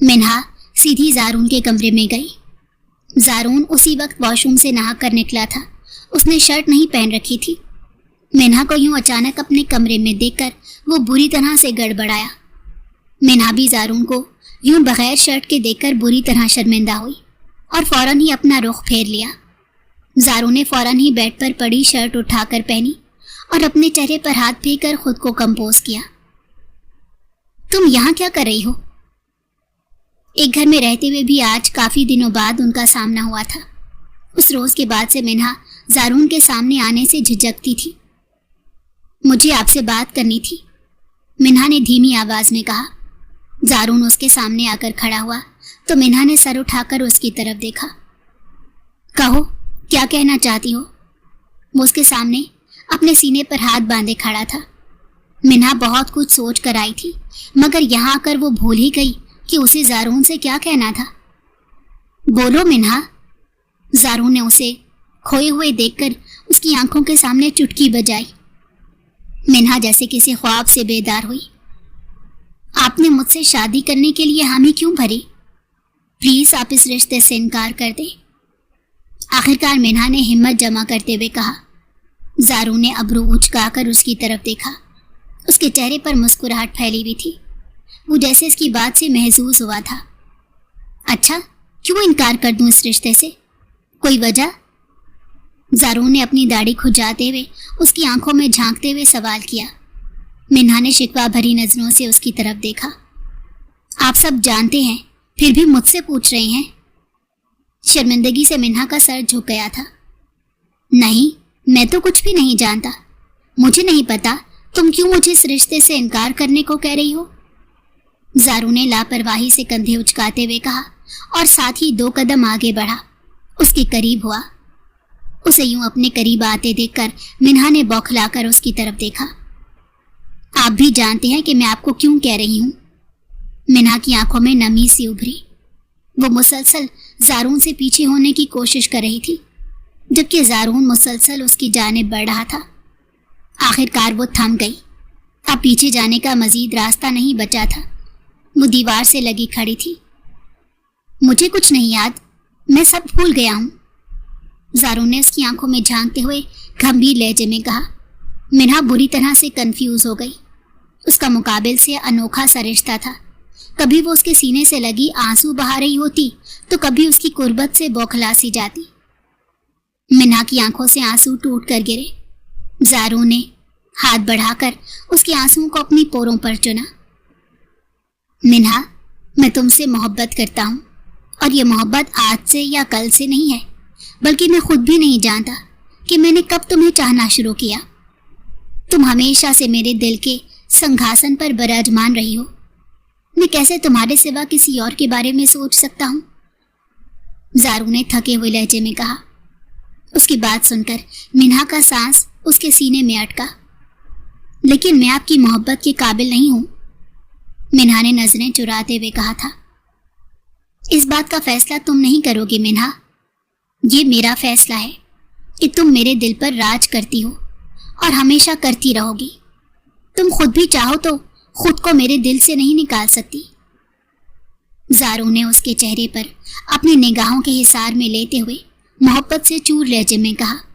मिन्हा सीधी जारून के कमरे में गई। जारून उसी वक्त वॉशरूम से नहा कर निकला था। उसने शर्ट नहीं पहन रखी थी। मिन्हा को यूं अचानक अपने कमरे में देखकर वो बुरी तरह से गड़बड़ाया। मिन्हा भी जारून को यूं बगैर शर्ट के देखकर बुरी तरह शर्मिंदा हुई और फौरन ही अपना रुख फेर लिया। जारून ने फौरन ही बेड पर पड़ी शर्ट उठाकर पहनी और अपने चेहरे पर हाथ फेंक कर खुद को कंपोज किया। तुम यहाँ क्या कर रही हो? एक घर में रहते हुए भी आज काफी दिनों बाद उनका सामना हुआ था। उस रोज के बाद से मिन्हा जारून के सामने आने से झिझकती थी। मुझे आपसे बात करनी थी, मिन्हा ने धीमी आवाज में कहा। जारून उसके सामने आकर खड़ा हुआ तो मिन्हा ने सर उठाकर उसकी तरफ देखा। कहो, क्या कहना चाहती हो? वो उसके सामने अपने सीने पर हाथ बांधे खड़ा था। मिन्हा बहुत कुछ सोच कर आई थी, मगर यहाँ आकर वो भूल ही गई कि उसे जारून से क्या कहना था। बोलो मिन्हा। जारून ने उसे खोए हुए देखकर उसकी आंखों के सामने चुटकी बजाई। मिन्हा जैसे किसी ख्वाब से बेदार हुई। आपने मुझसे शादी करने के लिए हामी क्यों भरी? प्लीज आप इस रिश्ते से इनकार कर दें। आखिरकार मिन्हा ने हिम्मत जमा करते हुए कहा। जारून ने अब्रू उचकाकर उसकी तरफ देखा। उसके चेहरे पर मुस्कुराहट फैली हुई थी। वो जैसे इसकी बात से महसूस हुआ था। अच्छा, क्यों इनकार कर दूं इस रिश्ते से? कोई वजह? जारून ने अपनी दाढ़ी खुजाते हुए उसकी आंखों में झांकते हुए सवाल किया। मिन्हा ने शिकवा भरी नजरों से उसकी तरफ देखा। आप सब जानते हैं, फिर भी मुझसे पूछ रहे हैं? शर्मिंदगी से मिन्हा का सर झुक गया था। नहीं, मैं तो कुछ भी नहीं जानता। मुझे नहीं पता तुम क्यों मुझे इस रिश्ते से इनकार करने को कह रही हो। जारून ने लापरवाही से कंधे उचकाते हुए कहा और साथ ही 2 कदम आगे बढ़ा। उसके करीब हुआ। उसे यूं अपने करीब आते देखकर मिन्हा ने बौखलाकर उसकी तरफ देखा। आप भी जानते हैं कि मैं आपको क्यों कह रही हूं। मिन्हा की आंखों में नमी सी उभरी। वो मुसलसल जारून से पीछे होने की कोशिश कर रही थी, जबकि जारून मुसलसल उसकी जानिब बढ़ रहा था। आखिरकार वो थम गई। अब पीछे जाने का मजीद रास्ता नहीं बचा था। वो दीवार से लगी खड़ी थी। मुझे कुछ नहीं याद, मैं सब भूल गया हूं। जारून ने उसकी आंखों में झांकते हुए गंभीर लहजे में कहा। मिन्हा बुरी तरह से कंफ्यूज हो गई। उसका मुकाबिल से अनोखा सा रिश्ता था। कभी वो उसके सीने से लगी आंसू बहा रही होती तो कभी उसकी कुर्बत से बौखला सी जाती। मिन्हा की आंखों से आंसू टूट कर गिरे। जारून ने हाथ बढ़ाकर उसके आंसुओं को अपनी पोरों पर चुना। मिन्हा, मैं तुमसे मोहब्बत करता हूँ और ये मोहब्बत आज से या कल से नहीं है, बल्कि मैं खुद भी नहीं जानता कि मैंने कब तुम्हें चाहना शुरू किया। तुम हमेशा से मेरे दिल के संघासन पर विराजमान रही हो। मैं कैसे तुम्हारे सिवा किसी और के बारे में सोच सकता हूँ? जारून ने थके हुए लहजे में कहा। उसकी बात सुनकर मिन्हा का सांस उसके सीने में अटका। लेकिन मैं आपकी मोहब्बत के काबिल नहीं हूं, मिन्हा ने नजरें चुराते हुए कहा था। इस बात का फैसला तुम नहीं करोगे मिन्हा। ये मेरा फैसला है कि तुम मेरे दिल पर राज करती हो और हमेशा करती रहोगी। तुम खुद भी चाहो तो खुद को मेरे दिल से नहीं निकाल सकती। जारून ने उसके चेहरे पर अपनी निगाहों के हिसार में लेते हुए मोहब्बत से चूर लहजे में कहा।